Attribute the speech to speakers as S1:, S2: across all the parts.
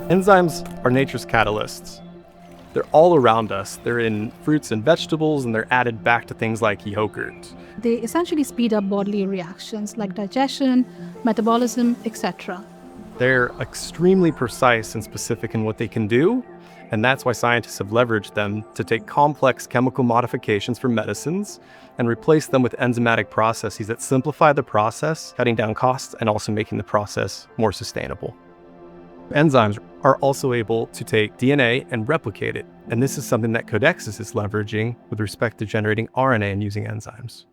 S1: Enzymes are nature's catalysts. They're all around us. They're in fruits and vegetables, and they're added back to things like yogurt.
S2: They essentially speed up bodily reactions like digestion, metabolism, etc.
S1: They're extremely precise and specific in what they can do, and that's why scientists have leveraged them to take complex chemical modifications for medicines and replace them with enzymatic processes that simplify the process, cutting down costs and also making the process more sustainable. Enzymes are also able to take DNA and replicate it, and this is something that Codexis is leveraging with respect to generating RNA and using enzymes.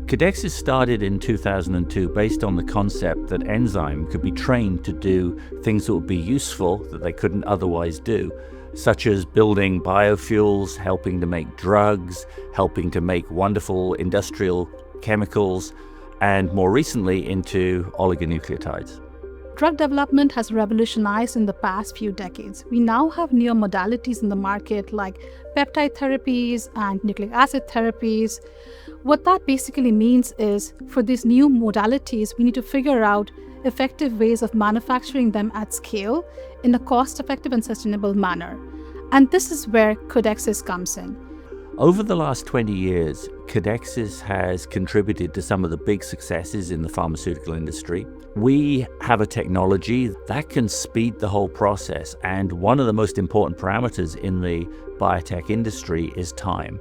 S3: Codexis started in 2002 based on the concept that enzyme could be trained to do things that would be useful that they couldn't otherwise do, such as building biofuels, helping to make drugs, helping to make wonderful industrial chemicals, and more recently into oligonucleotides.
S2: Drug development has revolutionized in the past few decades. We now have new modalities in the market like peptide therapies and nucleic acid therapies. What that basically means is, for these new modalities, we need to figure out effective ways of manufacturing them at scale in a cost-effective and sustainable manner. And this is where Codexis comes in.
S3: Over the last 20 years, Codexis has contributed to some of the big successes in the pharmaceutical industry. We have a technology that can speed the whole process, and one of the most important parameters in the biotech industry is time.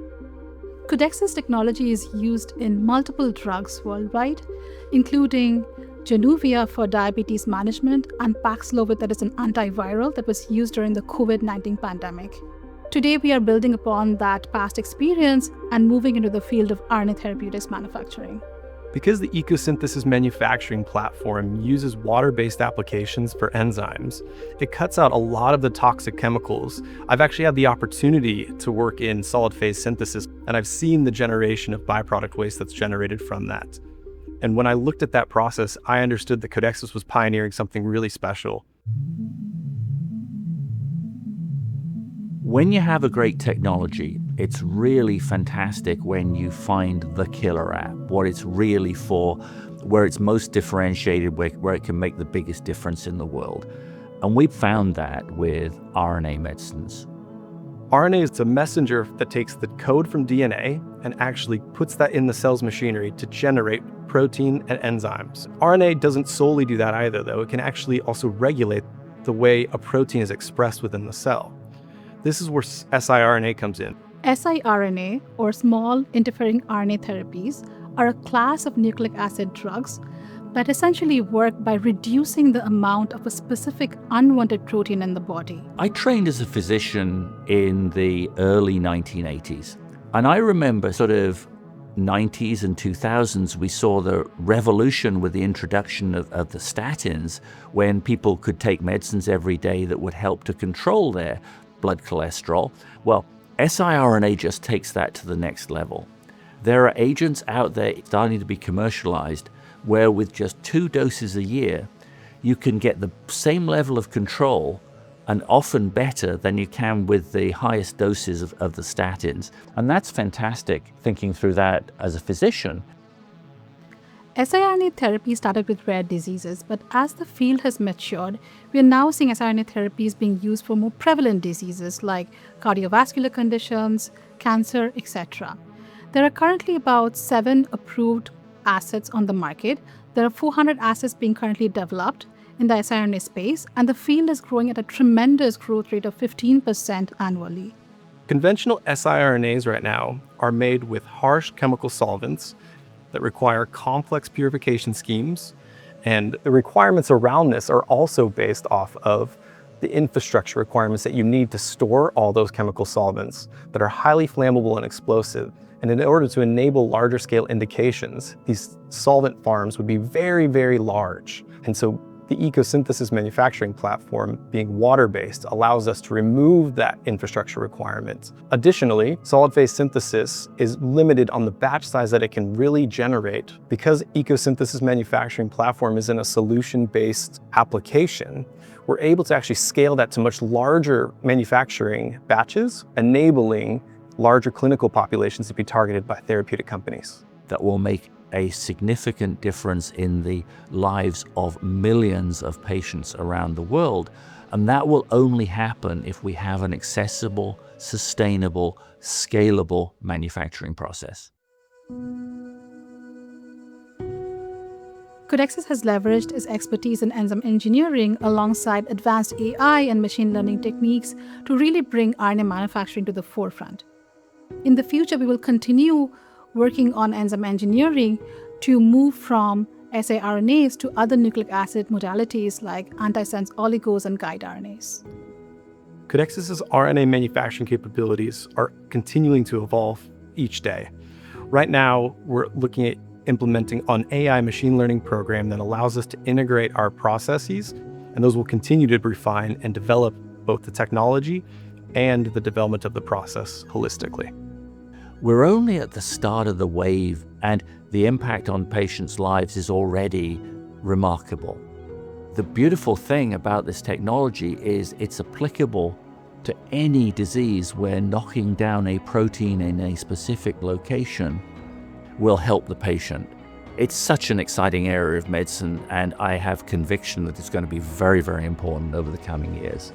S2: Codexis technology is used in multiple drugs worldwide, including Januvia for diabetes management and Paxlovid, that is an antiviral that was used during the COVID-19 pandemic. Today, we are building upon that past experience and moving into the field of RNA therapeutics manufacturing.
S1: Because the ecosynthesis manufacturing platform uses water-based applications for enzymes, it cuts out a lot of the toxic chemicals. I've actually had the opportunity to work in solid phase synthesis, and I've seen the generation of byproduct waste that's generated from that. And when I looked at that process, I understood that Codexis was pioneering something really special.
S3: When you have a great technology, it's really fantastic when you find the killer app, what it's really for, where it's most differentiated, where it can make the biggest difference in the world. And we've found that with RNA medicines.
S1: RNA is a messenger that takes the code from DNA and actually puts that in the cell's machinery to generate protein and enzymes. RNA doesn't solely do that either, though. It can actually also regulate the way a protein is expressed within the cell. This is where siRNA comes in.
S2: siRNA, or small interfering RNA therapies, are a class of nucleic acid drugs that essentially work by reducing the amount of a specific unwanted protein in the body.
S3: I trained as a physician in the early 1980s, and I remember sort of 90s and 2000s, we saw the revolution with the introduction of the statins, when people could take medicines every day that would help to control their blood cholesterol. Well, siRNA just takes that to the next level. There are agents out there starting to be commercialized where with just 2 doses a year, you can get the same level of control and often better than you can with the highest doses of the statins. And that's fantastic, thinking through that as a physician.
S2: siRNA therapy started with rare diseases, but as the field has matured, we are now seeing siRNA therapies being used for more prevalent diseases like cardiovascular conditions, cancer, etc. There are currently about 7 approved assets on the market. There are 400 assets being currently developed in the siRNA space, and the field is growing at a tremendous growth rate of 15% annually.
S1: Conventional siRNAs right now are made with harsh chemical solvents that require complex purification schemes, and the requirements around this are also based off of the infrastructure requirements that you need to store all those chemical solvents that are highly flammable and explosive. And in order to enable larger scale indications, these solvent farms would be very, very large. And so the ecosynthesis manufacturing platform, being water-based, allows us to remove that infrastructure requirement. Additionally, solid phase synthesis is limited on the batch size that it can really generate. Because ecosynthesis manufacturing platform is in a solution-based application, we're able to actually scale that to much larger manufacturing batches, enabling larger clinical populations to be targeted by therapeutic companies.
S3: That will make a significant difference in the lives of millions of patients around the world. And that will only happen if we have an accessible, sustainable, scalable manufacturing process.
S2: Codexis has leveraged its expertise in enzyme engineering alongside advanced AI and machine learning techniques to really bring RNA manufacturing to the forefront. In the future, we will continue working on enzyme engineering to move from siRNAs to other nucleic acid modalities like antisense oligos and guide RNAs.
S1: Codexis' RNA manufacturing capabilities are continuing to evolve each day. Right now, we're looking at implementing an AI machine learning program that allows us to integrate our processes, and those will continue to refine and develop both the technology and the development of the process holistically.
S3: We're only at the start of the wave, and the impact on patients' lives is already remarkable. The beautiful thing about this technology is it's applicable to any disease where knocking down a protein in a specific location will help the patient. It's such an exciting area of medicine, and I have conviction that it's going to be very, very important over the coming years.